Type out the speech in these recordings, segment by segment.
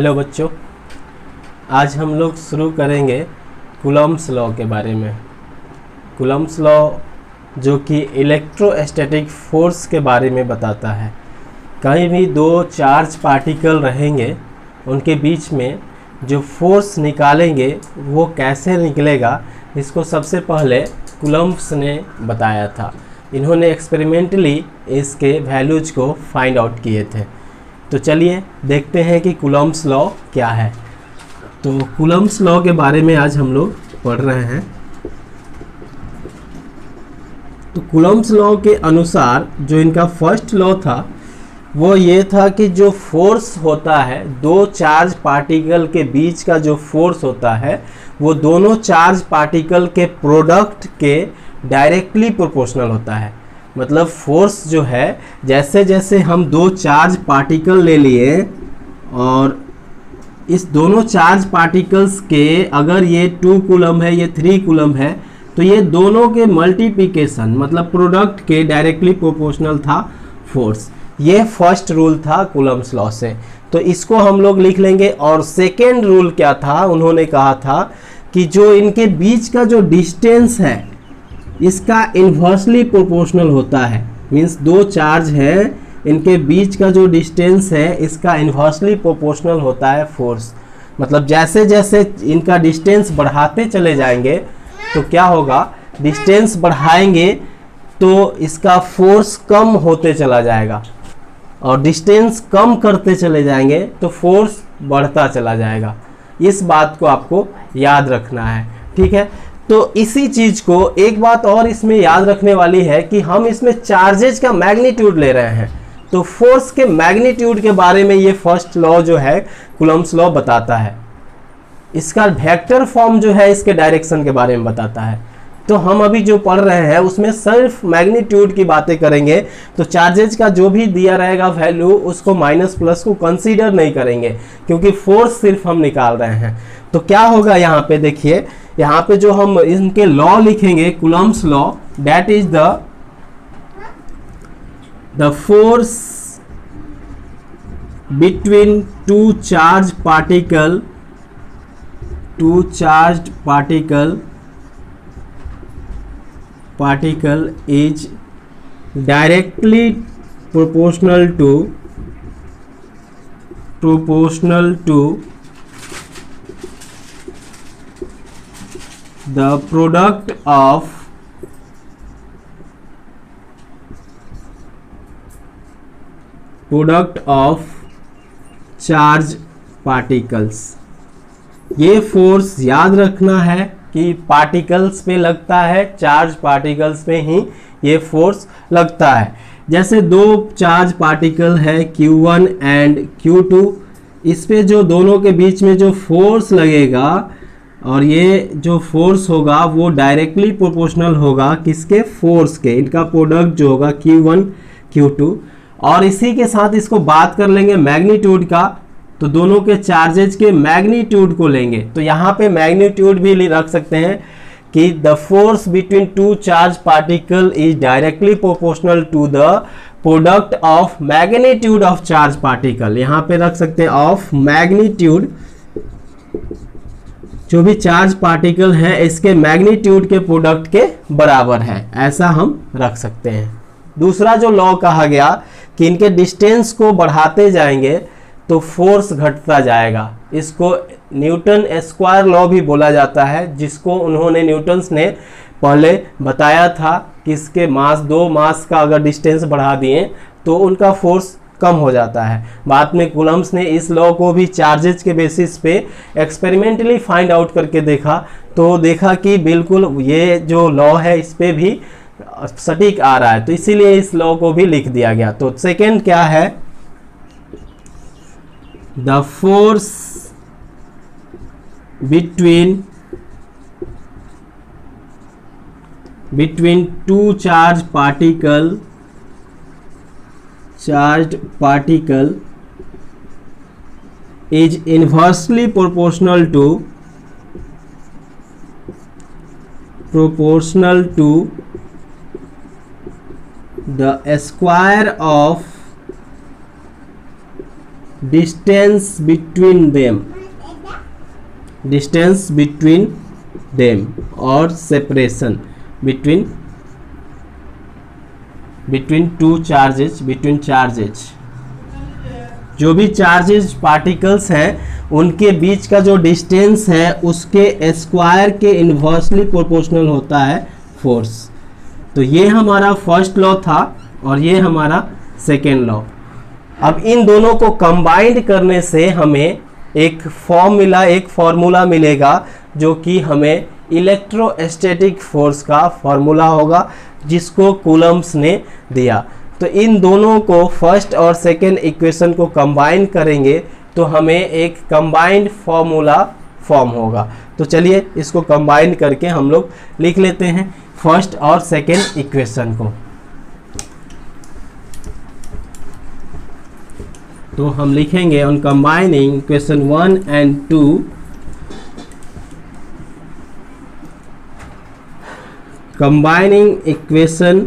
Hello बच्चों, आज हम लोग शुरू करेंगे कूलम्ब्स लॉ के बारे में। कूलम्ब्स लॉ जो कि इलेक्ट्रोस्टैटिक फोर्स के बारे में बताता है। कहीं भी दो चार्ज पार्टिकल रहेंगे, उनके बीच में जो फोर्स निकालेंगे वो कैसे निकलेगा, इसको सबसे पहले कूलम्ब्स ने बताया था। इन्होंने एक्सपेरिमेंटली इसके वैल्यूज को फाइंड आउट किए थे। तो चलिए देखते हैं कि कूलम्ब्स लॉ क्या है। तो कूलम्ब्स लॉ के बारे में आज हम लोग पढ़ रहे हैं। तो कूलम्ब्स लॉ के अनुसार जो इनका फर्स्ट लॉ था वो ये था कि जो फोर्स होता है, दो चार्ज पार्टिकल के बीच का जो फोर्स होता है वो दोनों चार्ज पार्टिकल के प्रोडक्ट के डायरेक्टली प्रोपोर्शनल होता है। मतलब फोर्स जो है, जैसे जैसे हम दो चार्ज पार्टिकल ले लिए और इस दोनों चार्ज पार्टिकल्स के अगर ये 2 कूलम है, ये 3 कूलम है, तो ये दोनों के मल्टीप्लिकेशन मतलब प्रोडक्ट के डायरेक्टली प्रोपोर्शनल था फोर्स। ये फर्स्ट रूल था कूलम्ब्स लॉ से, तो इसको हम लोग लिख लेंगे। और सेकेंड रूल क्या था, उन्होंने कहा था कि जो इनके बीच का जो डिस्टेंस है इसका इन्वर्सली प्रोपोर्शनल होता है। मींस दो चार्ज है, इनके बीच का जो डिस्टेंस है इसका इन्वर्सली प्रोपोर्शनल होता है फोर्स। मतलब जैसे जैसे इनका डिस्टेंस बढ़ाते चले जाएंगे तो क्या होगा, डिस्टेंस बढ़ाएंगे तो इसका फोर्स कम होते चला जाएगा और डिस्टेंस कम करते चले जाएंगे तो फोर्स बढ़ता चला जाएगा। इस बात को आपको याद रखना है, ठीक है। तो इसी चीज को एक बात और इसमें याद रखने वाली है कि हम इसमें चार्जेज का मैग्नीट्यूड ले रहे हैं, तो फोर्स के मैग्नीट्यूड के बारे में ये फर्स्ट लॉ जो है कूलम्ब्स लॉ बताता है। इसका वेक्टर फॉर्म जो है इसके डायरेक्शन के बारे में बताता है। तो हम अभी जो पढ़ रहे हैं उसमें सिर्फ मैग्नीट्यूड की बातें करेंगे, तो चार्जेज का जो भी दिया रहेगा वैल्यू उसको माइनस प्लस को कंसीडर नहीं करेंगे, क्योंकि फोर्स सिर्फ हम निकाल रहे हैं। तो क्या होगा यहाँ पे देखिए, यहाँ पे जो हम इनके लॉ लिखेंगे Coulomb's law, that is the force between two charge particle is directly proportional to the product of charge particles। ये फोर्स याद रखना है कि पार्टिकल्स पे लगता है, चार्ज पार्टिकल्स पे ही ये फोर्स लगता है। जैसे दो चार्ज पार्टिकल है Q1 एंड Q2, इस पे जो दोनों के बीच में जो फोर्स लगेगा और ये जो फोर्स होगा वो डायरेक्टली प्रोपोर्शनल होगा किसके, फोर्स के। इनका प्रोडक्ट जो होगा Q1 Q2। और इसी के साथ इसको बात कर लेंगे मैग्नीट्यूड का, तो दोनों के चार्जेज के मैग्नीट्यूड को लेंगे। तो यहाँ पे मैग्नीट्यूड भी रख सकते हैं कि the force between two charge particle is directly proportional to the product of magnitude of charge particle. यहाँ पे रख सकते हैं ऑफ मैग्नीट्यूड, जो भी चार्ज पार्टिकल है इसके मैग्नीट्यूड के प्रोडक्ट के बराबर है, ऐसा हम रख सकते हैं। दूसरा जो लॉ कहा गया कि इनके डिस्टेंस को बढ़ाते जाएंगे तो फोर्स घटता जाएगा। इसको न्यूटन स्क्वायर लॉ भी बोला जाता है, जिसको उन्होंने न्यूटन्स ने पहले बताया था कि इसके मास, दो मास का अगर डिस्टेंस बढ़ा दिए तो उनका फोर्स कम हो जाता है। बाद में कूलम्ब्स ने इस लॉ को भी चार्जेज के बेसिस पे एक्सपेरिमेंटली फाइंड आउट करके देखा, तो देखा कि बिल्कुल ये जो लॉ है इस पे भी सटीक आ रहा है, तो इसीलिए इस लॉ को भी लिख दिया गया। तो सेकेंड क्या है, the force between two charged particle is inversely proportional to the square of distance between them और सेपरेशन बिटवीन चार्जेज, जो भी चार्जेज पार्टिकल्स हैं उनके बीच का जो डिस्टेंस है उसके स्क्वायर के इन्वर्सली प्रोपोर्शनल होता है फोर्स। तो ये हमारा फर्स्ट लॉ था और ये हमारा सेकेंड लॉ। अब इन दोनों को कंबाइंड करने से हमें एक फॉर्मूला मिलेगा जो कि हमें इलेक्ट्रोस्टैटिक फोर्स का फॉर्मूला होगा, जिसको कूलम्ब्स ने दिया। तो इन दोनों को फर्स्ट और सेकेंड इक्वेशन को कंबाइन करेंगे तो हमें एक कंबाइंड फॉर्मूला फॉर्म होगा। तो चलिए इसको कंबाइन करके हम लोग लिख लेते हैं फर्स्ट और सेकेंड इक्वेशन को। तो हम लिखेंगे on combining equation 1 and 2, combining equation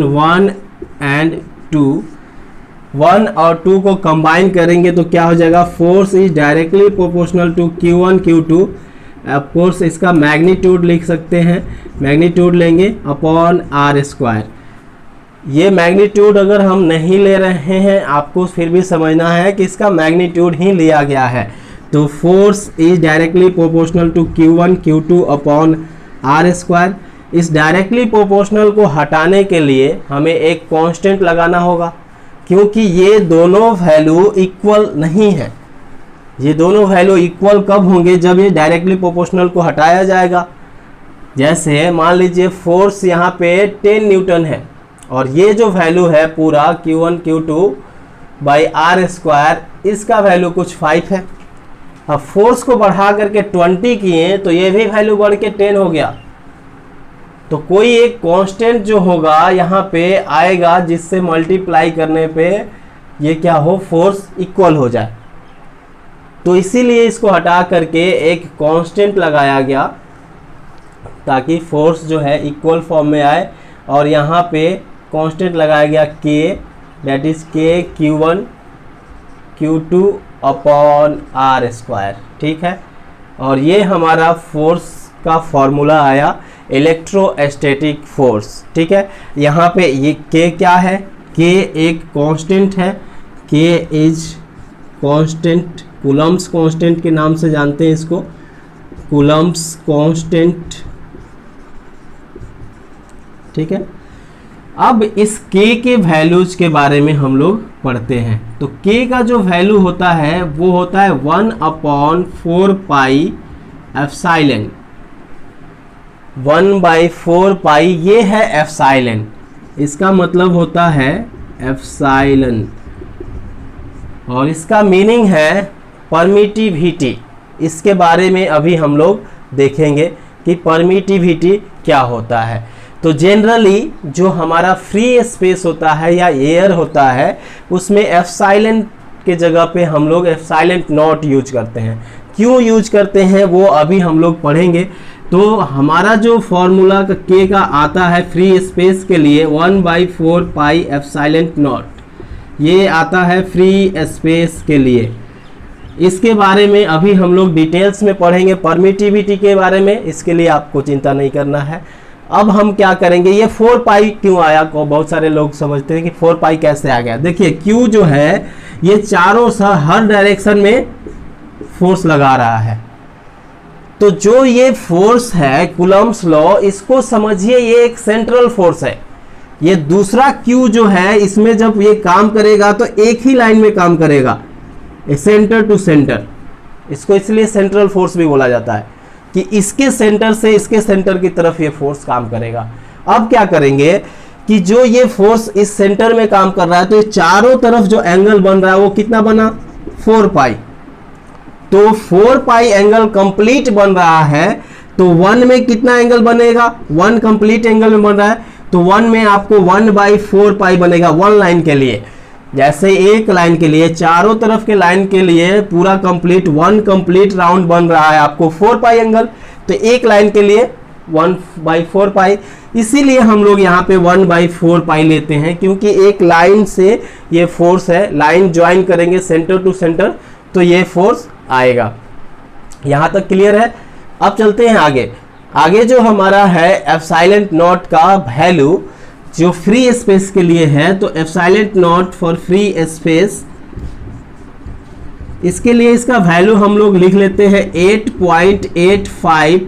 1 and 2, 1 और 2 को कंबाइन करेंगे तो क्या हो जाएगा, force is directly proportional to Q1 Q2। Of course इसका मैग्नीट्यूड लिख सकते हैं, मैग्नीट्यूड लेंगे अपॉन आर स्क्वायर। ये मैग्नीट्यूड अगर हम नहीं ले रहे हैं आपको फिर भी समझना है कि इसका मैग्नीट्यूड ही लिया गया है। तो force is directly proportional to Q1 Q2 upon are square. इस डायरेक्टली प्रोपोर्शनल को हटाने के लिए हमें एक कांस्टेंट लगाना होगा, क्योंकि ये दोनों वैल्यू इक्वल नहीं है। ये दोनों वैल्यू इक्वल कब होंगे, जब ये डायरेक्टली प्रोपोर्शनल को हटाया जाएगा। जैसे मान लीजिए फोर्स यहाँ पे 10 न्यूटन है और ये जो वैल्यू है पूरा Q1 Q2 by R square, इसका वैल्यू कुछ 5 है। अब फोर्स को बढ़ा करके 20 किए तो ये भी वैल्यू बढ़ के 10 हो गया। तो कोई एक कांस्टेंट जो होगा यहाँ पे आएगा जिससे मल्टीप्लाई करने पे ये क्या हो, फोर्स इक्वल हो जाए। तो इसीलिए इसको हटा करके एक कांस्टेंट लगाया गया ताकि फोर्स जो है इक्वल फॉर्म में आए। और यहाँ पे कांस्टेंट लगाया गया K, that is K Q1 Q2 upon are square, ठीक है। और ये हमारा फोर्स का फॉर्मूला आया, इलेक्ट्रोस्टैटिक फोर्स, ठीक है। यहाँ पे ये K क्या है, K एक कांस्टेंट है, K is constant, Coulomb's constant के नाम से जानते हैं इसको, कूलम्ब्स कांस्टेंट, ठीक है। अब इस K के वैल्यूज के बारे में हम लोग पढ़ते हैं। तो K का जो वैल्यू होता है वो होता है 1/4 पाई एप्सिलॉन, 1/4 पाई ये है एप्सिलॉन, इसका मतलब होता है एप्सिलॉन। और इसका मीनिंग है परमिटिविटी। इसके बारे में अभी हम लोग देखेंगे कि परमिटिविटी क्या होता है। तो जनरली जो हमारा फ्री स्पेस होता है या एयर होता है उसमें एप्सिलॉन के जगह पे हम लोग एप्सिलॉन नॉट यूज करते हैं। क्यों यूज करते हैं वो अभी हम लोग पढ़ेंगे। तो हमारा जो फॉर्मूला K का आता है फ्री स्पेस के लिए 1/4 पाई एप्सिलॉन नॉट, ये आता है फ्री स्पेस के लिए। इसके बारे में अभी हम लोग डिटेल्स में पढ़ेंगे परमिटिविटी के बारे में, इसके लिए आपको चिंता नहीं करना है। अब हम क्या करेंगे, ये 4 पाई क्यों आया, को बहुत सारे लोग समझते हैं कि 4 पाई कैसे आ गया। देखिए Q जो है ये चारों हर डायरेक्शन में फोर्स लगा रहा है। तो जो ये फोर्स है कूलम्ब्स लॉ, इसको समझिए ये एक सेंट्रल फोर्स है। ये दूसरा Q जो है इसमें जब ये काम करेगा तो एक ही लाइन में काम करेगा, सेंटर टू सेंटर। इसको इसलिए सेंट्रल फोर्स भी बोला जाता है कि इसके सेंटर से इसके सेंटर की तरफ ये फोर्स काम करेगा। अब क्या करेंगे कि जो ये फोर्स इस सेंटर में काम कर रहा है तो ये चारों तरफ जो एंगल बन रहा है वो कितना बना, 4 पाई। तो 4 पाई एंगल कंप्लीट बन रहा है तो 1 में कितना एंगल बनेगा, 1 कंप्लीट एंगल में बन रहा है तो 1 में आपको 1/4 पाई बनेगा 1 लाइन के लिए। जैसे एक लाइन के लिए, चारों तरफ के लाइन के लिए पूरा कंप्लीट 1 कंप्लीट राउंड बन रहा है आपको 4 पाई एंगल, तो एक लाइन के लिए 1/4 पाई, इसीलिए हम लोग यहाँ पे 1/4 पाई लेते हैं, क्योंकि एक लाइन से ये फोर्स है, लाइन ज्वाइन करेंगे सेंटर टू सेंटर तो ये फोर्स आएगा। यहाँ तक क्लियर है। अब चलते हैं आगे। आगे जो हमारा है एप्सिलॉन नॉट का वैल्यू जो फ्री स्पेस के लिए है, तो epsilon not for free space, इसके लिए इसका वैल्यू हम लोग लिख लेते हैं 8.85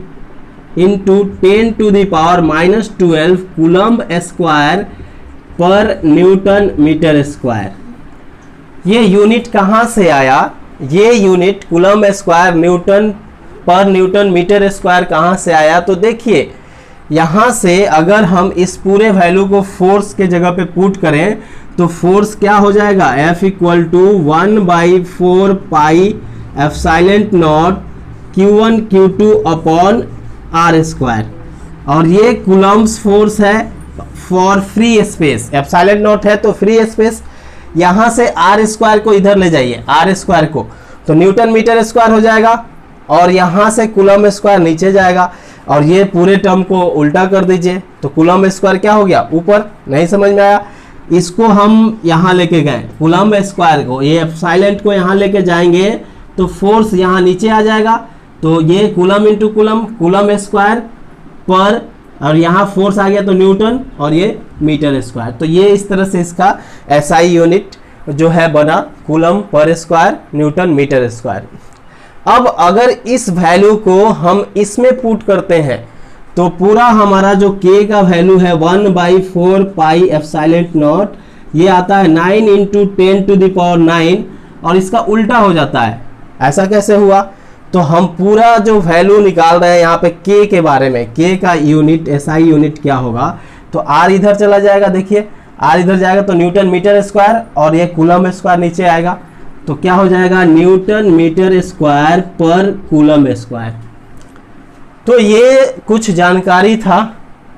इंटू 10⁻⁻12 कूलम्ब स्क्वायर पर न्यूटन मीटर स्क्वायर। ये यूनिट कहाँ से आया? ये यूनिट कूलम्ब स्क्वायर न्यूटन पर न्यूटन मीटर स्क्वायर कहाँ से आया? तो देखिए यहाँ से अगर हम इस पूरे वैल्यू को फोर्स के जगह पे पुट करें तो फोर्स क्या हो जाएगा? F = 1/4 pi epsilon naught Q1 Q2 upon R square, और ये कूलम्ब्स फोर्स है for free space. Epsilon not है तो फ्री स्पेस, यहाँ से R स्क्वायर को इधर ले जाइए, R स्क्वायर को, तो न्यूटन मीटर स्क्वायर हो जाएगा, और यहाँ से कूलम्ब स्क्वायर नीचे जाएगा, और ये पूरे टर्म को उल्टा कर दीजिए तो कूलम्ब स्क्वायर क्या हो गया? ऊपर। नहीं समझ में आया? इसको हम यहाँ लेके गए कूलम्ब स्क्वायर को, ये एप्सिलॉन को यहाँ लेके जाएंगे तो फोर्स यहाँ नीचे आ जाएगा, तो ये कूलम्ब इंटू कूलम्ब स्क्वायर पर, और यहाँ फोर्स आ गया तो न्यूटन, और ये मीटर स्क्वायर। तो ये इस तरह से इसका SI यूनिट जो है बना कूलम्ब पर स्क्वायर न्यूटन मीटर स्क्वायर। अब अगर इस वैल्यू को हम इसमें पुट करते हैं तो पूरा हमारा जो K का वैल्यू है 1/4 पाई एप्सिलॉन नॉट, ये आता है 9 इंटू 10⁹, और इसका उल्टा हो जाता है। ऐसा कैसे हुआ? तो हम पूरा जो वैल्यू निकाल रहे हैं यहाँ पे K के बारे में, K का यूनिट SI यूनिट क्या होगा? तो R इधर चला जाएगा, देखिए R इधर जाएगा तो न्यूटन मीटर स्क्वायर, और ये कूलम्ब स्क्वायर नीचे आएगा, तो क्या हो जाएगा? न्यूटन मीटर स्क्वायर पर कूलम्ब स्क्वायर। तो ये कुछ जानकारी था।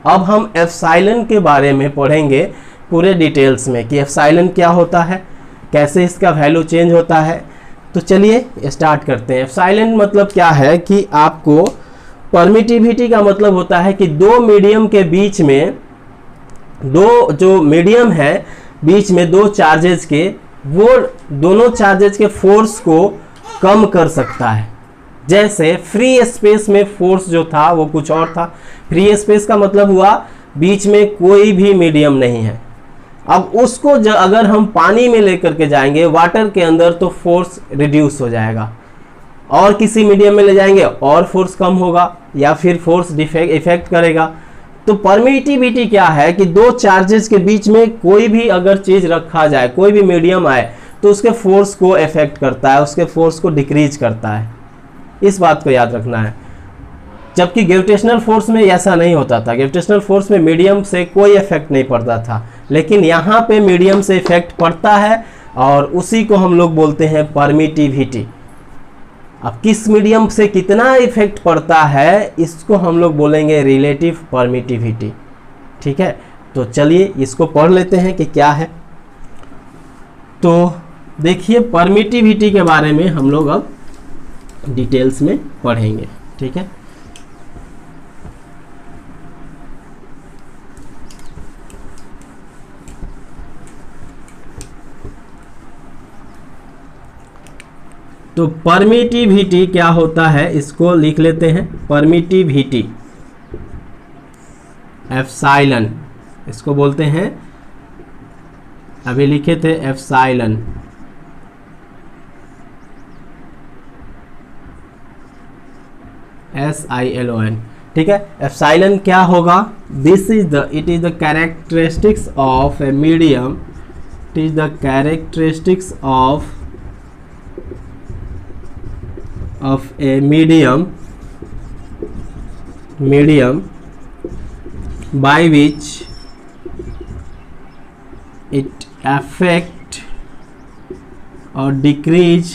अब हम एप्सिलॉन के बारे में पढ़ेंगे पूरे डिटेल्स में कि एप्सिलॉन क्या होता है, कैसे इसका वैल्यू चेंज होता है। तो चलिए स्टार्ट करते हैं। एप्सिलॉन मतलब क्या है कि आपको परमिटिविटी का मतलब होता है कि दो मीडियम के बीच में, दो जो मीडियम है बीच में दो चार्जेज के, वो दोनों चार्जेज के फोर्स को कम कर सकता है। जैसे फ्री स्पेस में फोर्स जो था वो कुछ और था। फ्री स्पेस का मतलब हुआ बीच में कोई भी मीडियम नहीं है। अब उसको अगर हम पानी में लेकर के जाएंगे, वाटर के अंदर, तो फोर्स रिड्यूस हो जाएगा, और किसी मीडियम में ले जाएंगे और फोर्स कम होगा, या फिर फोर्स इफेक्ट करेगा। तो परमिटिविटी क्या है कि दो चार्जेस के बीच में कोई भी अगर चीज रखा जाए, कोई भी मीडियम आए, तो उसके फोर्स को इफेक्ट करता है, उसके फोर्स को डिक्रीज करता है। इस बात को याद रखना है। जबकि ग्रेविटेशनल फोर्स में ऐसा नहीं होता था। ग्रेविटेशनल फोर्स में मीडियम से कोई इफेक्ट नहीं पड़ता था, लेकिन यहाँ पे मीडियम से इफेक्ट पड़ता है, और उसी को हम लोग बोलते हैं परमिटिविटी। अब किस मीडियम से कितना इफेक्ट पड़ता है, इसको हम लोग बोलेंगे रिलेटिव परमिटिविटी। ठीक है, तो चलिए इसको पढ़ लेते हैं कि क्या है। तो देखिए परमिटिविटी के बारे में हम लोग अब डिटेल्स में पढ़ेंगे। ठीक है, तो परमिटिविटी क्या होता है इसको लिख लेते हैं। परमिटिविटी एप्सिलॉन इसको बोलते हैं, अभी लिखे थे एप्सिलॉन। SILON। ठीक है, एप्सिलॉन क्या होगा? It is the characteristics of a medium, it is the characteristics of a medium by which it affect or decrease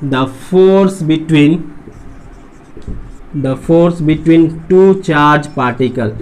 the force between two charged particle,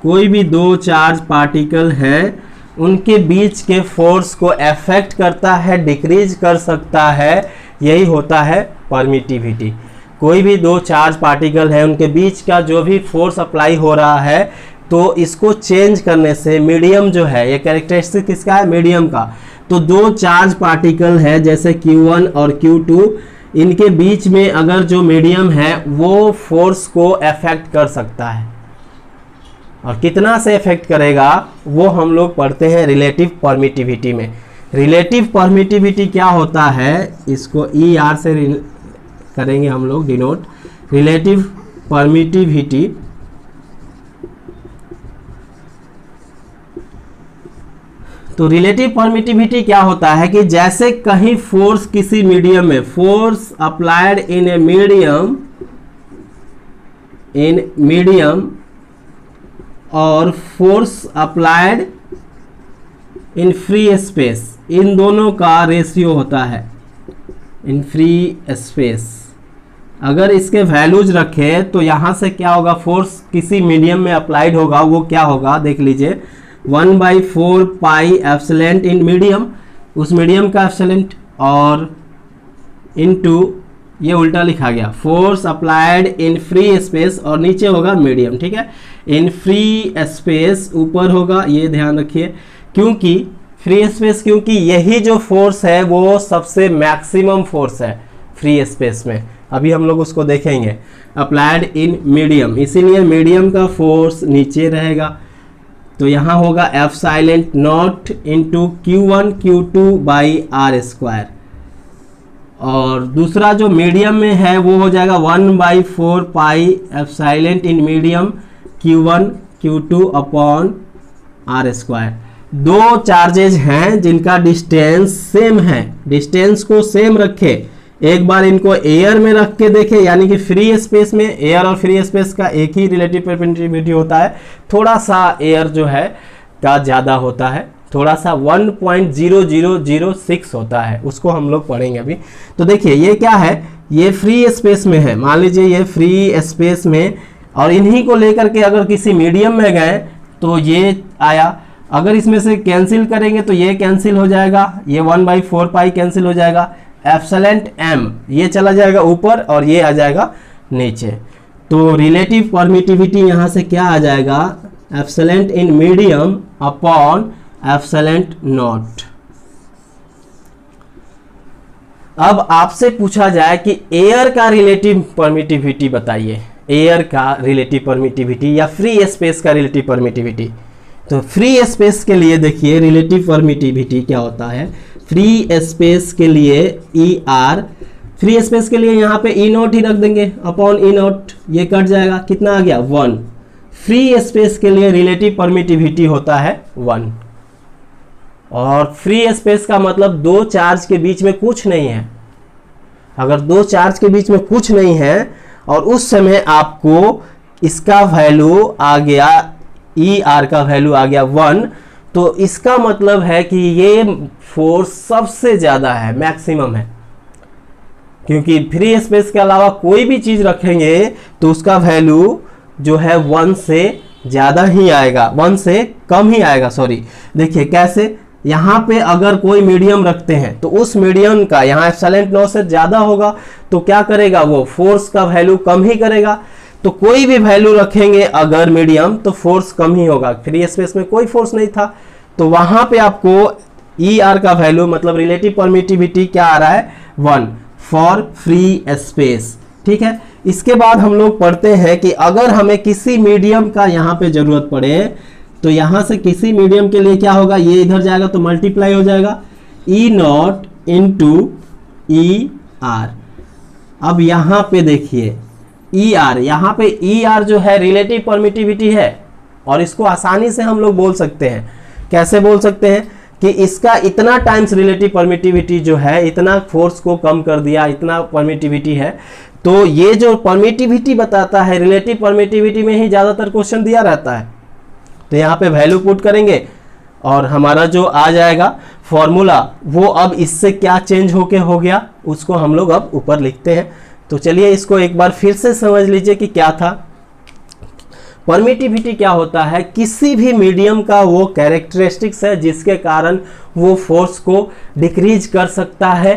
कोई भी दो चार्ज पार्टिकल हैं उनके बीच के फोर्स को अफेक्ट करता है, डिक्रीज कर सकता है यही होता है परमिटिविटी। कोई भी दो चार्ज पार्टिकल है उनके बीच का जो भी फोर्स अप्लाई हो रहा है, तो इसको चेंज करने से मीडियम जो है, ये कैरेक्टरिस्टिक किसका है, मीडियम का। तो दो चार्ज पार्टिकल है जैसे Q1 और Q2, इनके बीच में अगर जो मीडियम है वो फोर्स को अफेक्ट कर सकता है, और कितना से अफेक्ट करेगा वो हम लोग पढ़ते हैं रिलेटिव परमिटिविटी में। रिलेटिव परमिटिविटी क्या होता है, इसको ER से करेंगे हम लोग डिनोट। रिलेटिव परमिटिविटी तो रिलेटिव परमिटिविटी क्या होता है कि जैसे कहीं फोर्स किसी मीडियम में, force applied in a medium और force applied in free space, इन दोनों का रेशियो होता है इन फ्री स्पेस। अगर इसके वैल्यूज रखें तो यहाँ से क्या होगा, फोर्स किसी मीडियम में अप्लाइड होगा, वो क्या होगा देख लीजिए, 1/4 पाई एप्सिलेंट इन मीडियम, उस मीडियम का एप्सिलेंट, और इनटू ये उल्टा लिखा गया, force applied in free space, और नीचे होगा मीडियम, ठीक है। इन फ्री स्पेस ऊपर होगा, ये ध्यान रखिए, क्योंकि फ्री स्पेस, क्योंकि यही जो फोर्स है वो सबसे मैक्सिमम फोर्स है फ्री स्पेस में। अभी हम लोग उसको देखेंगे। अप्लाइड इन मीडियम, इसीलिए मीडियम का फोर्स नीचे रहेगा, तो यहाँ होगा epsilon naught into Q1 Q2 by R square, और दूसरा जो मीडियम में है वो हो जाएगा 1/4 pi epsilon in medium Q1 Q2 upon are square. दो चार्जेज हैं जिनका डिस्टेंस सेम है, डिस्टेंस को सेम रखे, एक बार इनको एयर में रख के देखे, यानी कि फ्री स्पेस में, एयर और फ्री स्पेस का एक ही रिलेटिव परमिटिविटी होता है, थोड़ा सा एयर जो है का ज़्यादा होता है, थोड़ा सा 1.0006 होता है, उसको हम लोग पढ़ेंगे अभी। तो देखिए ये क्या है, ये फ्री स्पेस में है, मान लीजिए ये फ्री स्पेस में, और इन्हीं को लेकर के अगर किसी मीडियम में गए तो ये आया, अगर इसमें से कैंसिल करेंगे तो ये कैंसिल हो जाएगा, ये 1/4 पाई कैंसिल हो जाएगा, एप्सिलेंट m ये चला जाएगा ऊपर और ये आ जाएगा नीचे। तो रिलेटिव परमिटिविटी यहाँ से क्या आ जाएगा, एप्सिलेंट इन मीडियम अपॉन एप्सिलेंट नॉट। अब आपसे पूछा जाए कि एयर का रिलेटिव परमिटिविटी बताइए, एयर का रिलेटिव परमिटिविटी या फ्री स्पेस का रिलेटिव परमिटिविटी। तो फ्री स्पेस के लिए देखिए रिलेटिव परमिटिविटी क्या होता है, फ्री स्पेस के लिए ER, फ्री स्पेस के लिए यहाँ पे E0 ही रख देंगे अपॉन E0, ये कट जाएगा, कितना आ गया 1। फ्री स्पेस के लिए रिलेटिव परमिटिविटी होता है 1, और फ्री स्पेस का मतलब दो चार्ज के बीच में कुछ नहीं है। अगर दो चार्ज के बीच में कुछ नहीं है और उस समय आपको इसका वैल्यू आ गया, ER का वैल्यू आ गया 1, तो इसका मतलब है कि ये फोर्स सबसे ज़्यादा है, मैक्सिमम है, क्योंकि फ्री स्पेस के अलावा कोई भी चीज़ रखेंगे तो उसका वैल्यू जो है 1 से ज़्यादा ही आएगा, 1 से कम ही आएगा, सॉरी। देखिए कैसे, यहाँ पे अगर कोई मीडियम रखते हैं तो उस मीडियम का यहाँ एप्सिलेंट नॉट से ज़्यादा होगा, तो क्या करेगा वो, फोर्स का वैल्यू कम ही करेगा। तो कोई भी वैल्यू रखेंगे अगर मीडियम तो फोर्स कम ही होगा। फ्री स्पेस में कोई फोर्स नहीं था, तो वहां पे आपको ER का वैल्यू मतलब रिलेटिव परमिटिविटी क्या आ रहा है, 1 फॉर फ्री स्पेस, ठीक है। इसके बाद हम लोग पढ़ते हैं कि अगर हमें किसी मीडियम का यहाँ पे जरूरत पड़े तो यहाँ से किसी मीडियम के लिए क्या होगा, ये इधर जाएगा तो मल्टीप्लाई हो जाएगा E0 इंटू ER। अब यहाँ पे देखिए ER, यहाँ पे ER जो है रिलेटिव परमिटिविटी है, और इसको आसानी से हम लोग बोल सकते हैं, कैसे बोल सकते हैं कि इसका इतना टाइम्स रिलेटिव परमिटिविटी जो है, इतना फोर्स को कम कर दिया, इतना परमिटिविटी है। तो ये जो परमिटिविटी बताता है, रिलेटिव परमिटिविटी में ही ज़्यादातर क्वेश्चन दिया रहता है। तो यहाँ पे वैल्यू पुट करेंगे और हमारा जो आ जाएगा फॉर्मूला, वो अब इससे क्या चेंज होके हो गया उसको हम लोग अब ऊपर लिखते हैं। तो चलिए इसको एक बार फिर से समझ लीजिए कि क्या था। परमिटिविटी क्या होता है, किसी भी मीडियम का वो कैरेक्टरिस्टिक्स है जिसके कारण वो फोर्स को डिक्रीज कर सकता है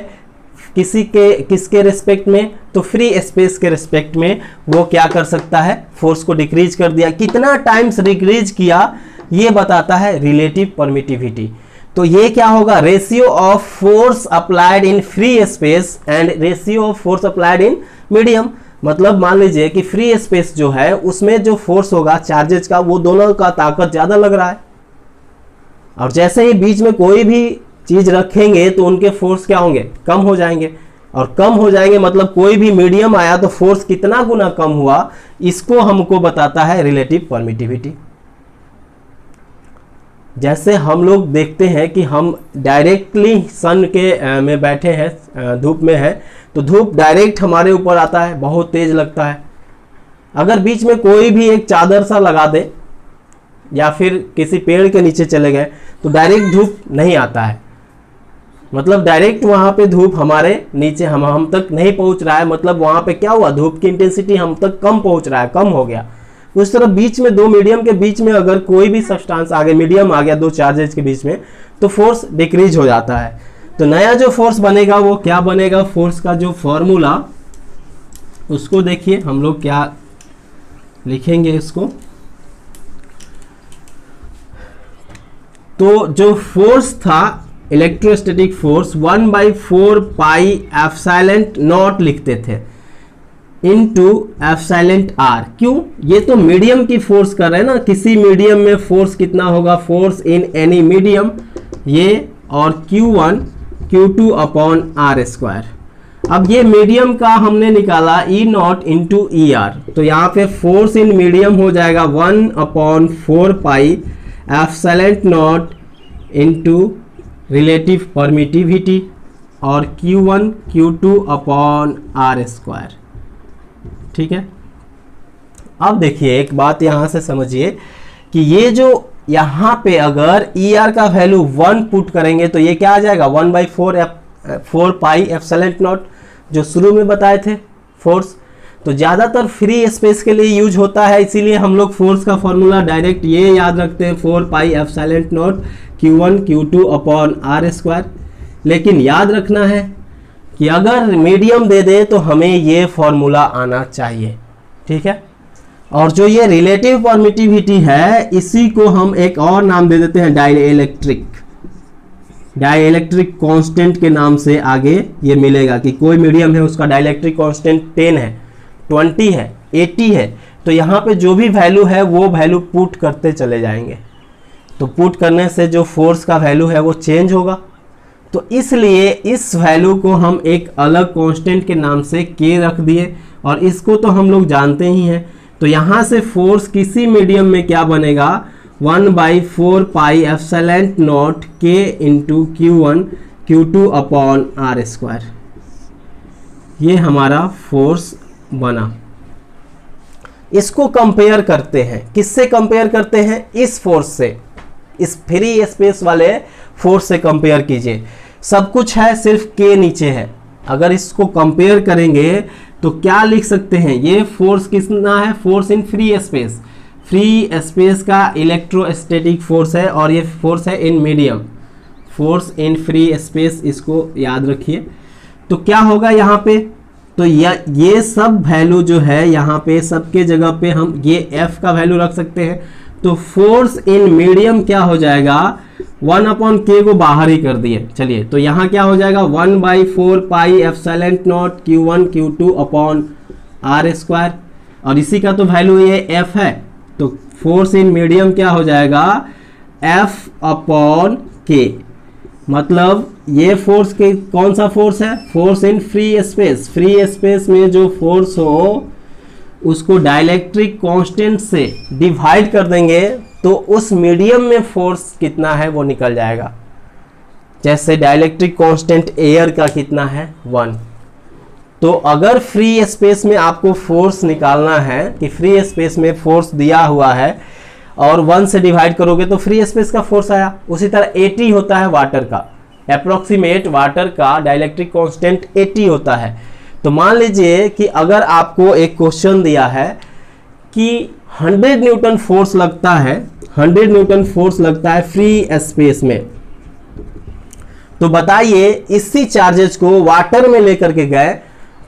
किसके रिस्पेक्ट में, तो फ्री स्पेस के रिस्पेक्ट में वो क्या कर सकता है, फोर्स को डिक्रीज कर दिया। कितना टाइम्स डिक्रीज किया ये बताता है रिलेटिव परमिटिविटी। तो ये क्या होगा, ratio of force applied in free space and ratio of force applied in medium. मतलब मान लीजिए कि फ्री स्पेस जो है उसमें जो फोर्स होगा चार्जेस का, वो दोनों का ताकत ज्यादा लग रहा है, और जैसे ही बीच में कोई भी चीज रखेंगे तो उनके फोर्स क्या होंगे, कम हो जाएंगे। और कम हो जाएंगे मतलब कोई भी मीडियम आया तो फोर्स कितना गुना कम हुआ, इसको हमको बताता है रिलेटिव परमिटिविटी। जैसे हम लोग देखते हैं कि हम डायरेक्टली सन के में बैठे हैं, धूप में है, तो धूप डायरेक्ट हमारे ऊपर आता है, बहुत तेज लगता है। अगर बीच में कोई भी एक चादर सा लगा दे या फिर किसी पेड़ के नीचे चले गए तो डायरेक्ट धूप नहीं आता है, मतलब डायरेक्ट वहां पे धूप हमारे नीचे हम तक नहीं पहुंच रहा है। मतलब वहां पे क्या हुआ, धूप की इंटेंसिटी हम तक कम पहुंच रहा है, कम हो गया। उस तरह बीच में दो मीडियम के बीच में अगर कोई भी सब्सटेंस आगे मीडियम आ गया दो चार्जेस के बीच में, तो फोर्स डिक्रीज हो जाता है। तो नया जो फोर्स बनेगा वो क्या बनेगा, फोर्स का जो फॉर्मूला उसको देखिए हम लोग क्या लिखेंगे इसको। तो जो फोर्स था electrostatic force 1/4 pi epsilon not लिखते थे इनटू एप्सिलॉन आर। क्यों, ये तो मीडियम की फोर्स कर रहे हैं ना, किसी मीडियम में फोर्स कितना होगा, फोर्स इन एनी मीडियम ये, और Q1 Q2 upon are square. अब ये मीडियम का हमने निकाला E0 इंटू ER, तो यहाँ पे फोर्स इन मीडियम हो जाएगा 1/4 pi epsilon not into relative permittivity और Q1 Q2 upon are square. ठीक है, अब देखिए एक बात यहां से समझिए कि ये जो यहां पे अगर ER का वैल्यू 1 पुट करेंगे तो ये क्या आ जाएगा 1/4 पाई एप्सिलॉन नॉट, जो शुरू में बताए थे फोर्स। तो ज्यादातर फ्री स्पेस के लिए यूज होता है, इसीलिए हम लोग फोर्स का फॉर्मूला डायरेक्ट ये याद रखते हैं 4 pi epsilon naught Q1 Q2 upon are square. लेकिन याद रखना है कि अगर मीडियम दे दे तो हमें ये फॉर्मूला आना चाहिए। ठीक है, और जो ये रिलेटिव परमिटिविटी है इसी को हम एक और नाम दे देते हैं डाइलेक्ट्रिक कांस्टेंट के नाम से आगे ये मिलेगा कि कोई मीडियम है उसका डाइलेक्ट्रिक कांस्टेंट 10 है, 20 है, 80 है, तो यहाँ पे जो भी वैल्यू है वो वैल्यू पुट करते चले जाएंगे। तो पुट करने से जो फोर्स का वैल्यू है वो चेंज होगा, तो इसलिए इस वैल्यू को हम एक अलग कांस्टेंट के नाम से के रख दिए, और इसको तो हम लोग जानते ही हैं। तो यहाँ से फोर्स किसी मीडियम में क्या बनेगा 1/4 पाई एप्सिलॉन नॉट के into Q1 Q2 upon are square. ये हमारा फोर्स बना। इसको कंपेयर करते हैं, किससे कंपेयर करते हैं, इस फोर्स से, इस फ्री स्पेस वाले फोर्स से कंपेयर कीजिए। सब कुछ है सिर्फ के नीचे है, अगर इसको कंपेयर करेंगे तो क्या लिख सकते हैं, ये फोर्स कितना है, force in free space, free space का इलेक्ट्रोस्टैटिक फोर्स है, और ये फोर्स है in medium, force in free space, इसको याद रखिए। तो क्या होगा यहाँ पे, तो ये सब वैल्यू जो है यहाँ पे सबके जगह पे हम ये F का वैल्यू रख सकते हैं। तो फोर्स इन मीडियम क्या हो जाएगा, 1/k को बाहर ही कर दिए, चलिए तो यहाँ क्या हो जाएगा 1/4 pi epsilon naught Q1 Q2 upon are square, और इसी का तो वैल्यू ये F है। तो फोर्स इन मीडियम क्या हो जाएगा F/k, मतलब ये फोर्स के कौन सा फोर्स है, force in free space. Free space में जो फोर्स हो उसको डाइलेक्ट्रिक कांस्टेंट से डिवाइड कर देंगे तो उस मीडियम में फोर्स कितना है वो निकल जाएगा। जैसे डाइलेक्ट्रिक कांस्टेंट एयर का कितना है 1। तो अगर फ्री स्पेस में आपको फोर्स निकालना है कि फ्री स्पेस में फोर्स दिया हुआ है और 1 से डिवाइड करोगे तो फ्री स्पेस का फोर्स आया। उसी तरह 80 होता है वाटर का, अप्रोक्सीमेट वाटर का डाइलेक्ट्रिक कांस्टेंट 80 होता है। तो मान लीजिए कि अगर आपको एक क्वेश्चन दिया है कि 100 न्यूटन फोर्स लगता है, 100 न्यूटन फोर्स लगता है फ्री स्पेस में, तो बताइए इसी चार्जेज को वाटर में लेकर के गए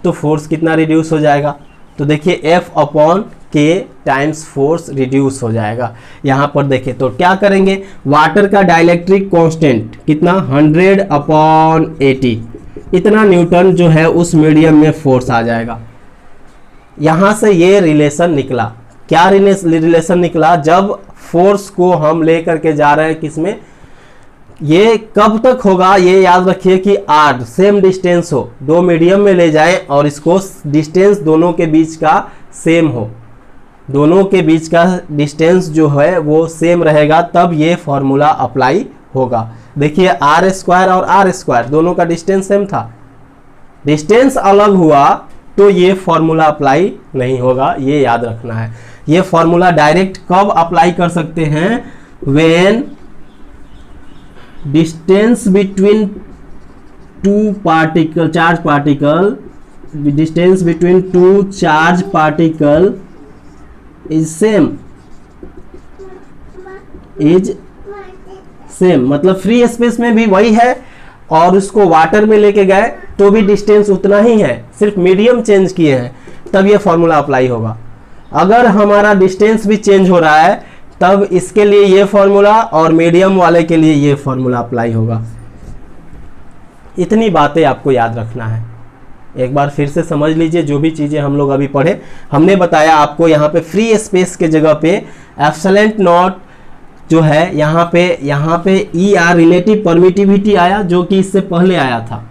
तो फोर्स कितना रिड्यूस हो जाएगा। तो देखिए F अपॉन के टाइम्स फोर्स रिड्यूस हो जाएगा। यहाँ पर देखिए तो क्या करेंगे, वाटर का डाइलेक्ट्रिक कांस्टेंट कितना 100 अपॉन 80, इतना न्यूटन जो है उस मीडियम में फोर्स आ जाएगा। यहाँ से ये रिलेशन निकला, क्या रिलेशन निकला, जब फोर्स को हम लेकर के जा रहे हैं किसमें, ये कब तक होगा ये याद रखिए कि आर सेम डिस्टेंस हो, दो मीडियम में ले जाएं और इसको डिस्टेंस दोनों के बीच का सेम हो, दोनों के बीच का डिस्टेंस जो है वो सेम रहेगा, तब ये फॉर्मूला अप्लाई होगा। देखिए आर स्क्वायर और आर स्क्वायर दोनों का डिस्टेंस सेम था, डिस्टेंस अलग हुआ तो ये फॉर्मूला अप्लाई नहीं होगा, ये याद रखना है। ये फॉर्मूला डायरेक्ट कब अप्लाई कर सकते हैं, when distance between to particle, charge particle, distance between two charge particle is same, मतलब फ्री स्पेस में भी वही है और उसको वाटर में लेके गए तो भी डिस्टेंस उतना ही है, सिर्फ मीडियम चेंज किए हैं, तब ये फॉर्मूला अप्लाई होगा। अगर हमारा डिस्टेंस भी चेंज हो रहा है तब इसके लिए ये फॉर्मूला और मीडियम वाले के लिए ये फॉर्मूला अप्लाई होगा। इतनी बातें आपको याद रखना है। एक बार फिर से समझ लीजिए जो भी चीज़ें हम लोग अभी पढ़े, हमने बताया आपको यहाँ पे फ्री स्पेस के जगह पे एप्सिलॉन नॉट जो है यहाँ पे ई आर रिलेटिव परमिटिविटी आया जो कि इससे पहले आया था,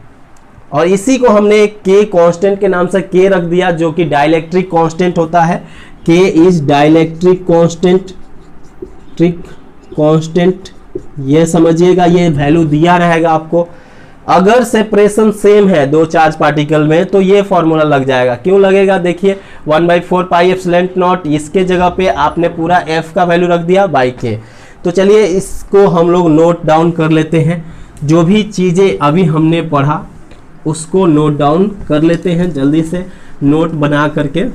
और इसी को हमने के कांस्टेंट के नाम से के रख दिया जो कि डाइलेक्ट्रिक कांस्टेंट होता है। के इज डाइलेक्ट्रिक कांस्टेंट, ये समझिएगा, ये वैल्यू दिया रहेगा आपको। अगर सेपरेशन सेम है दो चार्ज पार्टिकल में तो ये फॉर्मूला लग जाएगा। क्यों लगेगा, देखिए 1/4 पाई एप्सिलॉन नॉट, इसके जगह पे आपने पूरा एफ का वैल्यू रख दिया बाई के। तो चलिए इसको हम लोग नोट डाउन कर लेते हैं, जो भी चीज़ें अभी हमने पढ़ा उसको नोट डाउन कर लेते हैं जल्दी से नोट बना करके,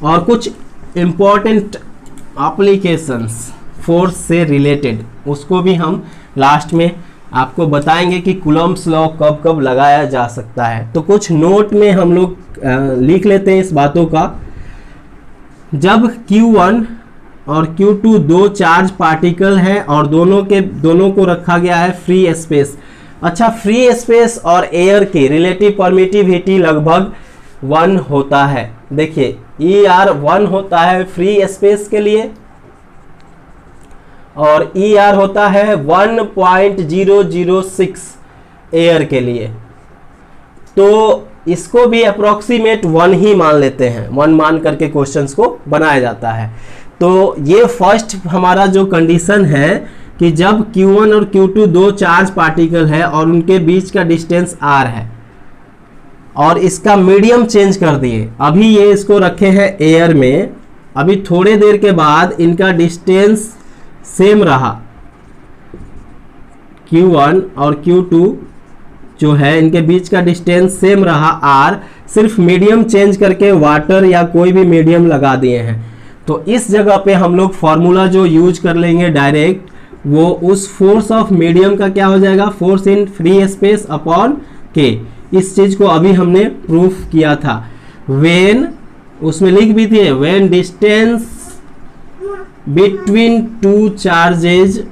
और कुछ इम्पोर्टेंट एप्लीकेशंस फोर्स से रिलेटेड उसको भी हम लास्ट में आपको बताएंगे कि कूलम्ब्स लॉ कब कब लगाया जा सकता है। तो कुछ नोट में हम लोग लिख लेते हैं इस बातों का। जब Q1 और Q2 दो चार्ज पार्टिकल हैं और दोनों को रखा गया है फ्री स्पेस। अच्छा, फ्री स्पेस और एयर की रिलेटिव परमिटिविटी लगभग 1 होता है। देखिए ER 1 होता है फ्री स्पेस के लिए और ER होता है 1.006 एयर के लिए। तो इसको भी अप्रोक्सीमेट 1 ही मान लेते हैं, 1 मान करके क्वेश्चंस को बनाया जाता है। तो ये फर्स्ट हमारा जो कंडीशन है कि जब Q1 और Q2 दो चार्ज पार्टिकल है और उनके बीच का डिस्टेंस R है और इसका मीडियम चेंज कर दिए, अभी ये इसको रखे हैं एयर में, अभी थोड़े देर के बाद इनका डिस्टेंस सेम रहा, Q1 और Q2 जो है इनके बीच का डिस्टेंस सेम रहा R, सिर्फ मीडियम चेंज करके वाटर या कोई भी मीडियम लगा दिए हैं। तो इस जगह पे हम लोग फॉर्मूला जो यूज कर लेंगे डायरेक्ट, वो उस फोर्स ऑफ मीडियम का क्या हो जाएगा, force in free space upon के। इस चीज को अभी हमने प्रूफ किया था। व्हेन, उसमें लिख भी दिए, when distance between two charges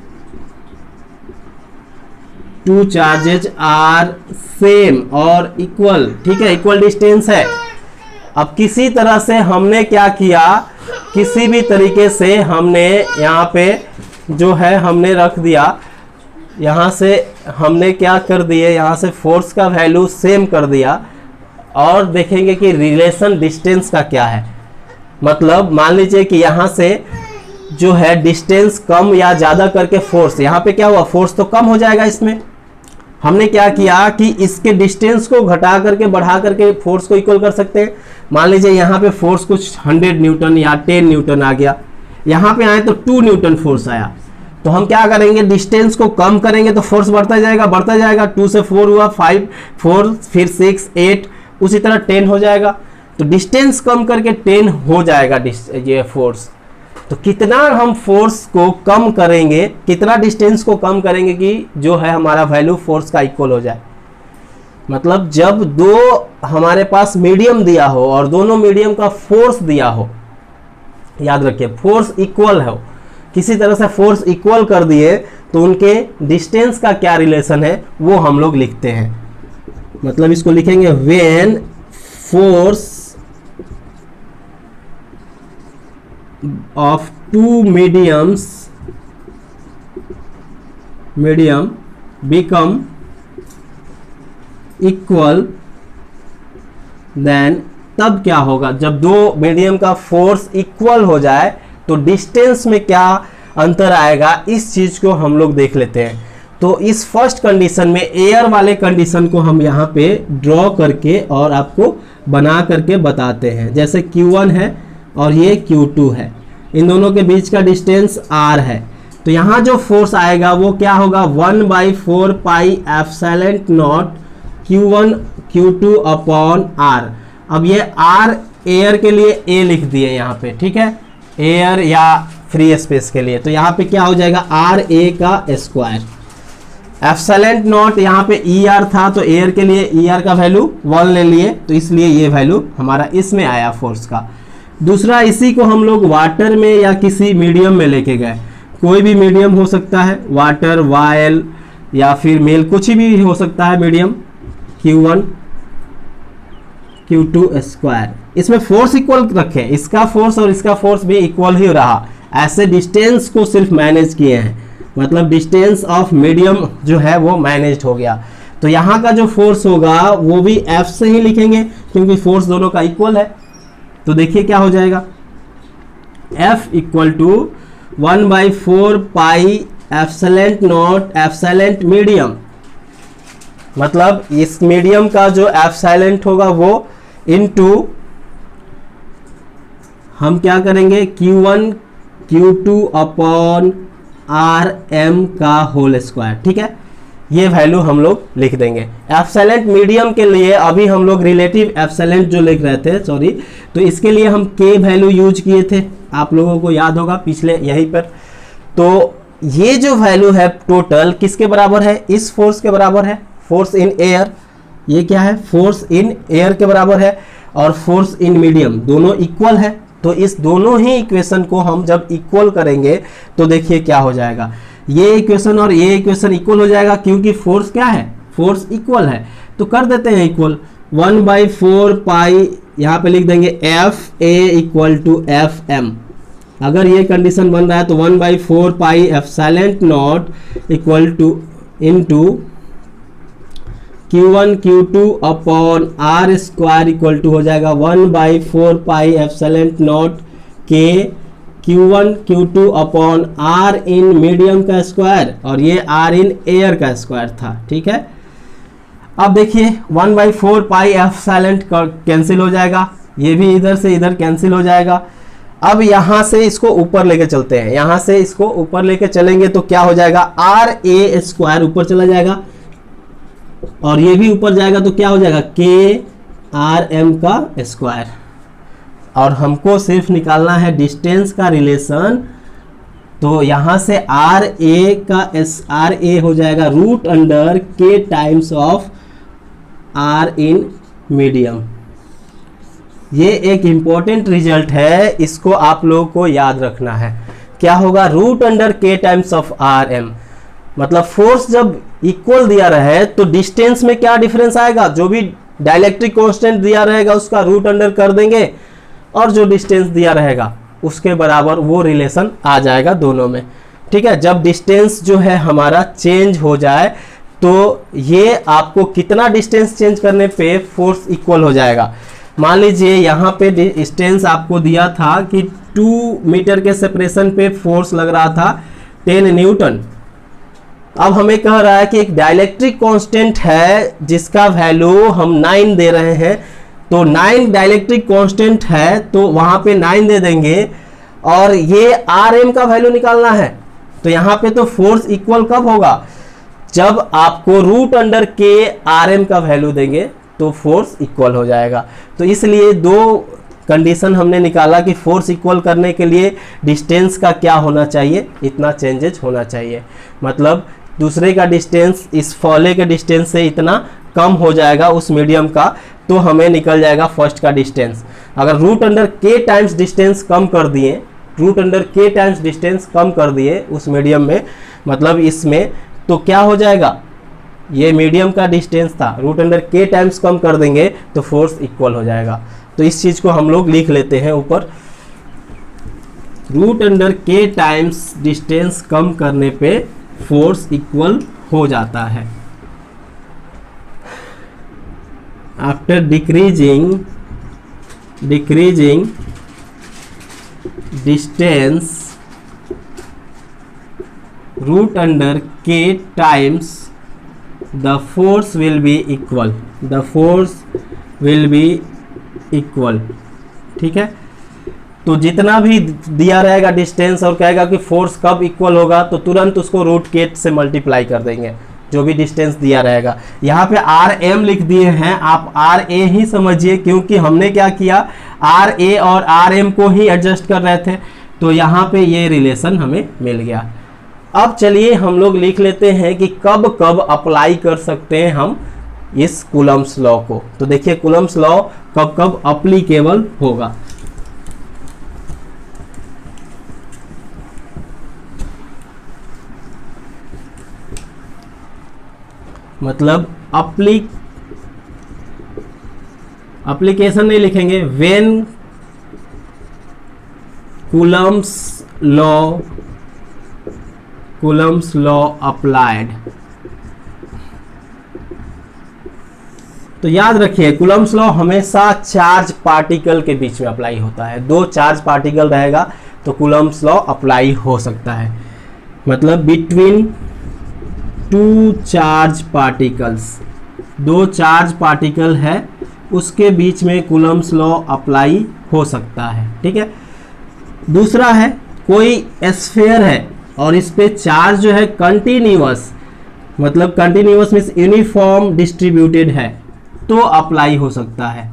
are same और इक्वल, ठीक है, इक्वल डिस्टेंस है। अब किसी तरह से हमने क्या किया, किसी भी तरीके से हमने यहाँ पे जो है हमने रख दिया, यहाँ से हमने क्या कर दिए, यहाँ से फोर्स का वैल्यू सेम कर दिया और देखेंगे कि रिलेशन डिस्टेंस का क्या है। मतलब मान लीजिए कि यहाँ से जो है डिस्टेंस कम या ज़्यादा करके फोर्स, यहाँ पे क्या हुआ, फोर्स तो कम हो जाएगा। इसमें हमने क्या किया कि इसके डिस्टेंस को घटा करके बढ़ा करके फोर्स को इक्वल कर सकते हैं। मान लीजिए यहाँ पे फोर्स कुछ 100 न्यूटन या 10 न्यूटन आ गया, यहाँ पे आए तो 2 न्यूटन फोर्स आया, तो हम क्या करेंगे, डिस्टेंस को कम करेंगे तो फोर्स बढ़ता जाएगा। 2 से 4 हुआ 5, 4 फिर 6, 8, उसी तरह 10 हो जाएगा। तो डिस्टेंस कम करके 10 हो जाएगा ये फोर्स। तो कितना हम फोर्स को कम करेंगे, कितना डिस्टेंस को कम करेंगे कि जो है हमारा वैल्यू फोर्स का इक्वल हो जाए। मतलब जब दो हमारे पास मीडियम दिया हो और दोनों मीडियम का फोर्स दिया हो, याद रखिए फोर्स इक्वल हो, किसी तरह से फोर्स इक्वल कर दिए तो उनके डिस्टेंस का क्या रिलेशन है वो हम लोग लिखते हैं। मतलब इसको लिखेंगे when force of two medium become equal, then तब क्या होगा, जब दो मीडियम का फोर्स इक्वल हो जाए तो डिस्टेंस में क्या अंतर आएगा, इस चीज को हम लोग देख लेते हैं। तो इस फर्स्ट कंडीशन में एयर वाले कंडीशन को हम यहाँ पे ड्रॉ करके और आपको बना करके बताते हैं। जैसे Q1 है और ये Q2 है, इन दोनों के बीच का डिस्टेंस R है, तो यहाँ जो फोर्स आएगा वो क्या होगा 1/4 pi epsilon naught Q1 Q2 upon R। अब ये R एयर के लिए A लिख दिए यहाँ पे, ठीक है, एयर या फ्री स्पेस के लिए, तो यहाँ पे क्या हो जाएगा RA का स्क्वायर। एप्सिलॉन नॉट यहाँ पे ER था तो एयर के लिए ER का वैल्यू 1 ले लिए, तो इसलिए ये वैल्यू हमारा इसमें आया फोर्स का। दूसरा, इसी को हम लोग वाटर में या किसी मीडियम में लेके गए, कोई भी मीडियम हो सकता है, वाटर, वायल या फिर मेल, कुछ भी हो सकता है मीडियम, Q1 Q2 स्क्वायर। इसमें फोर्स इक्वल रखें, इसका फोर्स और इसका फोर्स भी इक्वल ही रहा, ऐसे डिस्टेंस को सिर्फ मैनेज किए हैं, मतलब डिस्टेंस ऑफ मीडियम जो है वो मैनेज हो गया। तो यहाँ का जो फोर्स होगा वो भी F से ही लिखेंगे क्योंकि फोर्स दोनों का इक्वल है। तो देखिए क्या हो जाएगा, F equal to 1/4 pi epsilon naught epsilon medium, मतलब इस मीडियम का जो एप्सिलॉन होगा वो इनटू हम क्या करेंगे Q1 Q2 अपॉन RM का होल स्क्वायर, ठीक है, ये वैल्यू हम लोग लिख देंगे। एप्सिलॉन मीडियम के लिए अभी हम लोग रिलेटिव एप्सिलॉन जो लिख रहे थे, सॉरी, तो इसके लिए हम K वैल्यू यूज किए थे, आप लोगों को याद होगा पिछले यहीं पर। तो ये जो वैल्यू है टोटल किसके बराबर है, इस फोर्स के बराबर है, फोर्स इन एयर, ये क्या है फोर्स इन एयर के बराबर है, और फोर्स इन मीडियम, दोनों इक्वल है। तो इस दोनों ही इक्वेशन को हम जब इक्वल करेंगे तो देखिए क्या हो जाएगा, ये इक्वेशन और ये इक्वेशन इक्वल हो जाएगा क्योंकि फोर्स क्या है, फोर्स इक्वल है। तो कर देते हैं इक्वल, 1/4 पाई यहाँ पे लिख देंगे FA इक्वल टू FM। अगर ये कंडीशन बन रहा है तो 1/4 pi epsilon naught equal to into Q1 Q2 upon R square equal to हो जाएगा 1/4 pi epsilon naught K Q1 Q2 upon R in medium का स्क्वायर, और ये R इन एयर का स्क्वायर था, ठीक है। अब देखिए 1/4 पाई एप्सिलॉन कैंसिल हो जाएगा, ये भी इधर से इधर कैंसिल हो जाएगा। अब यहाँ से इसको ऊपर लेके चलते हैं, यहाँ से इसको ऊपर लेके चलेंगे तो क्या हो जाएगा RA स्क्वायर ऊपर चला जाएगा और ये भी ऊपर जाएगा तो क्या हो जाएगा KRM का स्क्वायर। और हमको सिर्फ निकालना है डिस्टेंस का रिलेशन, तो यहाँ से RA हो जाएगा root under K times of R in medium. ये एक इंपॉर्टेंट रिजल्ट है, इसको आप लोगों को याद रखना है। क्या होगा, root under K times of RM, मतलब फोर्स जब इक्वल दिया रहे तो डिस्टेंस में क्या डिफरेंस आएगा, जो भी डाइलेक्ट्रिक कांस्टेंट दिया रहेगा उसका रूट अंडर कर देंगे और जो डिस्टेंस दिया रहेगा उसके बराबर वो रिलेशन आ जाएगा दोनों में, ठीक है। जब डिस्टेंस जो है हमारा चेंज हो जाए तो ये आपको कितना डिस्टेंस चेंज करने पे फोर्स इक्वल हो जाएगा। मान लीजिए यहाँ पे डिस्टेंस आपको दिया था कि 2 मीटर के सेपरेशन पे फोर्स लग रहा था 10 न्यूटन। अब हमें कह रहा है कि एक डाइलेक्ट्रिक कांस्टेंट है जिसका वैल्यू हम 9 दे रहे हैं, तो 9 डाइलेक्ट्रिक कांस्टेंट है तो वहां पे 9 दे देंगे और ये RM का वैल्यू निकालना है। तो यहाँ पे तो फोर्स इक्वल कब होगा, जब आपको रूट अंडर K RM का वैल्यू देंगे तो फोर्स इक्वल हो जाएगा। तो इसलिए दो कंडीशन हमने निकाला कि फोर्स इक्वल करने के लिए डिस्टेंस का क्या होना चाहिए, इतना चेंजेज होना चाहिए, मतलब दूसरे का डिस्टेंस इस फॉले के डिस्टेंस से इतना कम हो जाएगा उस मीडियम का, तो हमें निकल जाएगा फर्स्ट का डिस्टेंस। अगर root under K times distance कम कर दिए, root under K times distance कम कर दिए उस मीडियम में, मतलब इसमें, तो क्या हो जाएगा, ये मीडियम का डिस्टेंस था, रूट अंडर के टाइम्स कम कर देंगे तो फोर्स इक्वल हो जाएगा। तो इस चीज को हम लोग लिख लेते हैं ऊपर, root under K times distance कम करने पे फोर्स इक्वल हो जाता है। After decreasing distance root under K times the force will be equal, the force will be equal, ठीक है। तो जितना भी दिया रहेगा डिस्टेंस और कहेगा कि फोर्स कब इक्वल होगा, तो तुरंत उसको रूट के से मल्टीप्लाई कर देंगे, जो भी डिस्टेंस दिया रहेगा। यहाँ पे आर एम लिख दिए हैं, आप आर ए ही समझिए, क्योंकि हमने क्या किया, आर ए और आर एम को ही एडजस्ट कर रहे थे, तो यहाँ पे ये रिलेशन हमें मिल गया। अब चलिए हम लोग लिख लेते हैं कि कब कब अप्लाई कर सकते हैं हम इस कूलम्स लॉ को। तो देखिए कूलम्स लॉ कब कब अप्लीकेबल होगा। मतलब एप्लीकेशन नहीं लिखेंगे, व्हेन कूलम्स लॉ अप्लाइड। तो याद रखिए कूलम्स लॉ हमेशा चार्ज पार्टिकल के बीच में अप्लाई होता है। दो चार्ज पार्टिकल रहेगा तो कूलम्स लॉ अप्लाई हो सकता है, मतलब बिटवीन टू चार्ज पार्टिकल्स, दो चार्ज पार्टिकल है उसके बीच में कूलम्स लॉ अप्लाई हो सकता है, ठीक है। दूसरा है कोई स्फीयर है और इस पे चार्ज जो है कंटिन्यूअस, मतलब कंटिन्यूअस मीन्स यूनिफॉर्म डिस्ट्रीब्यूटेड है, तो अप्लाई हो सकता है।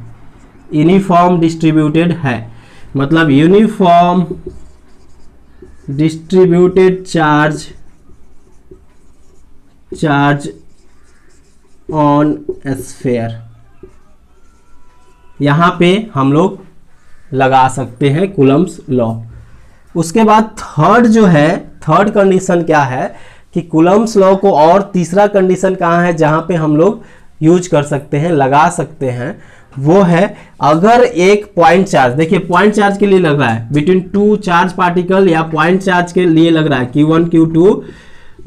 यूनिफॉर्म डिस्ट्रीब्यूटेड है मतलब uniform distributed charge on sphere, यहाँ पे हम लोग लगा सकते हैं कूलम्स लॉ। उसके बाद थर्ड जो है, थर्ड कंडीशन क्या है कि कूलम्स लॉ को, और तीसरा कंडीशन कहाँ है जहाँ पे हम लोग यूज कर सकते हैं, लगा सकते हैं, वो है अगर एक पॉइंट चार्ज, देखिए पॉइंट चार्ज के लिए लग रहा है बिटवीन टू चार्ज पार्टिकल, या पॉइंट चार्ज के लिए लग रहा है Q1 Q2,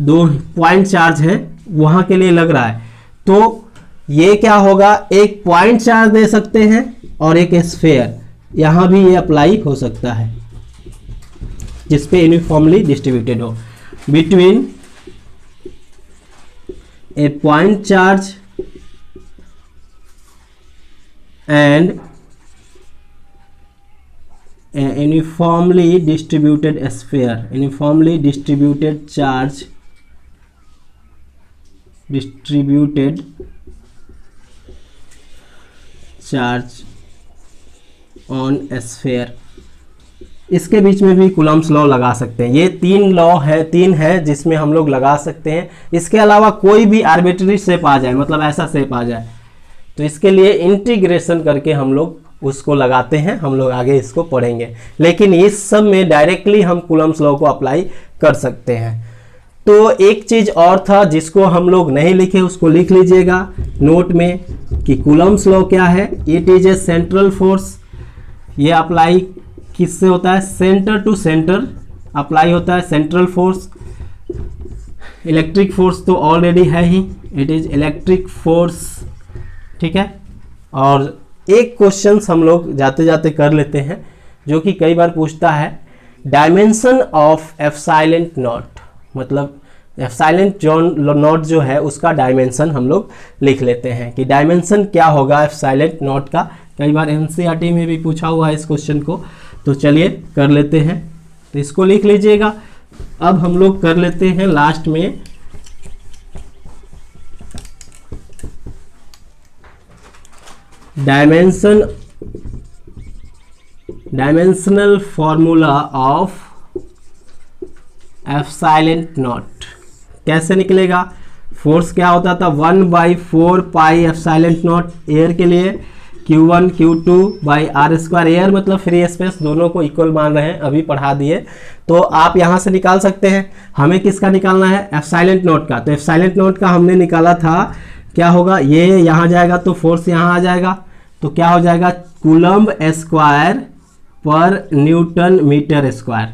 दो पॉइंट चार्ज हैं वहां के लिए लग रहा है, तो ये क्या होगा, एक पॉइंट चार्ज दे सकते हैं और एक स्फीयर, यहां भी ये अप्लाई हो सकता है जिसपे यूनिफॉर्मली डिस्ट्रीब्यूटेड हो, between A point charge and a uniformly distributed sphere, uniformly distributed charge on a sphere, इसके बीच में भी कूलम्स लॉ लगा सकते हैं। ये तीन लॉ है, तीन है जिसमें हम लोग लगा सकते हैं। इसके अलावा कोई भी आर्बिट्ररी शेप आ जाए, मतलब ऐसा शेप आ जाए, तो इसके लिए इंटीग्रेशन करके हम लोग उसको लगाते हैं, हम लोग आगे इसको पढ़ेंगे। लेकिन इस सब में डायरेक्टली हम कूलम्स लॉ को अप्लाई कर सकते हैं। तो एक चीज और था जिसको हम लोग नहीं लिखे, उसको लिख लीजिएगा नोट में कि कूलम्स लॉ क्या है। It is a central force, ये अप्लाई किससे होता है, सेंटर टू सेंटर अप्लाई होता है सेंट्रल फोर्स। इलेक्ट्रिक फोर्स तो ऑलरेडी है ही, इट इज इलेक्ट्रिक फोर्स, ठीक है। और एक क्वेश्चन हम लोग जाते जाते कर लेते हैं जो कि कई बार पूछता है, डायमेंशन ऑफ एप्सिलॉन नॉट, मतलब एप्सिलॉन नॉट जो है उसका डायमेंशन हम लोग लिख लेते हैं कि डायमेंशन क्या होगा एप्सिलॉन नॉट का। कई बार एनसीईआरटी में भी पूछा हुआ है इस क्वेश्चन को, तो चलिए कर लेते हैं। तो इसको लिख लीजिएगा। अब हम लोग कर लेते हैं लास्ट में dimension dimensional formula of epsilon not कैसे निकलेगा? फोर्स क्या होता था 1/4 पाई एप्सिलॉन नॉट एयर के लिए, Q1 Q2 by R square. Air मतलब फ्री स्पेस, दोनों को इक्वल मान रहे हैं, अभी पढ़ा दिए। तो आप यहाँ से निकाल सकते हैं। हमें किसका निकालना है? एप्सिलॉन नॉट का। तो एप्सिलॉन नॉट का हमने निकाला था, क्या होगा, ये यहाँ जाएगा तो फोर्स यहाँ आ जाएगा, तो क्या हो जाएगा कूलम्ब स्क्वायर पर newton metre square.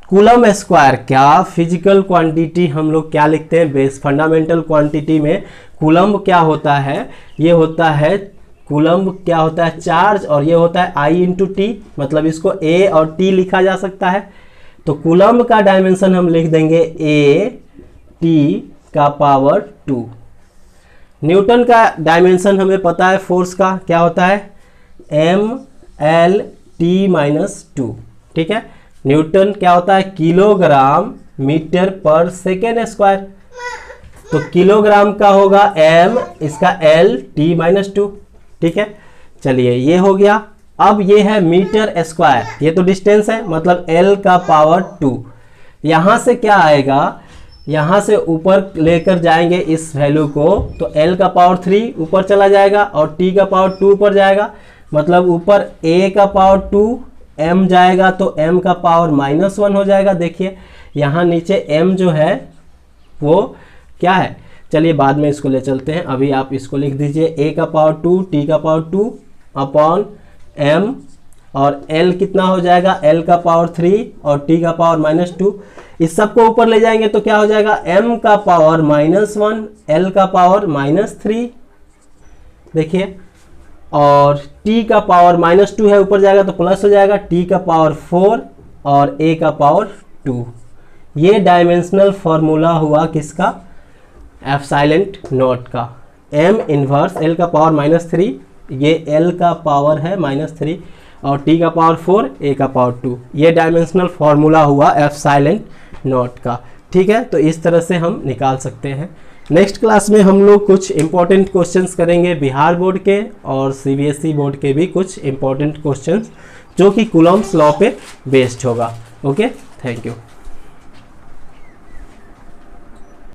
Coulomb square क्या फिजिकल क्वांटिटी हम लोग क्या लिखते हैं बेस फंडामेंटल क्वांटिटी में? कूलम्ब क्या होता है? ये होता है कूलम्ब क्या होता है? चार्ज, और ये होता है I इंटू टी, मतलब इसको A और T लिखा जा सकता है। तो कूलम्ब का डायमेंशन हम लिख देंगे A T का पावर 2। न्यूटन का डायमेंशन हमें पता है फोर्स का क्या होता है? M L T-2। ठीक है, न्यूटन क्या होता है? किलोग्राम मीटर पर सेकेंड स्क्वायर। तो किलोग्राम का होगा M, इसका L T-2। ठीक है, चलिए ये हो गया। अब ये है मीटर स्क्वायर, ये तो डिस्टेंस है, मतलब L का पावर 2। यहाँ से क्या आएगा, यहाँ से ऊपर लेकर जाएंगे इस वैल्यू को, तो L का पावर 3 ऊपर चला जाएगा और T का पावर 2 ऊपर जाएगा, मतलब ऊपर A का पावर 2 M जाएगा तो M का पावर -1 हो जाएगा। देखिए यहाँ नीचे M जो है वो क्या है, चलिए बाद में इसको ले चलते हैं, अभी आप इसको लिख दीजिए A का पावर 2 T का पावर 2 अपॉन M, और L कितना हो जाएगा? L का पावर 3 और T का पावर -2। इस सब को ऊपर ले जाएंगे तो क्या हो जाएगा? M का पावर -1, L का पावर -3, देखिए, और T का पावर -2 है, ऊपर जाएगा तो प्लस हो जाएगा, T का पावर 4 और A का पावर 2। ये डायमेंशनल फॉर्मूला हुआ किसका? एप्सिलॉन नॉट का। M इनवर्स L का पावर -3, ये L का पावर है -3, और T का पावर 4, A का पावर 2। ये डायमेंशनल फॉर्मूला हुआ एप्सिलॉन नॉट का। ठीक है, तो इस तरह से हम निकाल सकते हैं। नेक्स्ट क्लास में हम लोग कुछ इंपॉर्टेंट क्वेश्चंस करेंगे बिहार बोर्ड के और CBSE बोर्ड के भी कुछ इंपॉर्टेंट क्वेश्चंस, जो कि कूलम्ब्स लॉ पे बेस्ड होगा। Okay, thank you.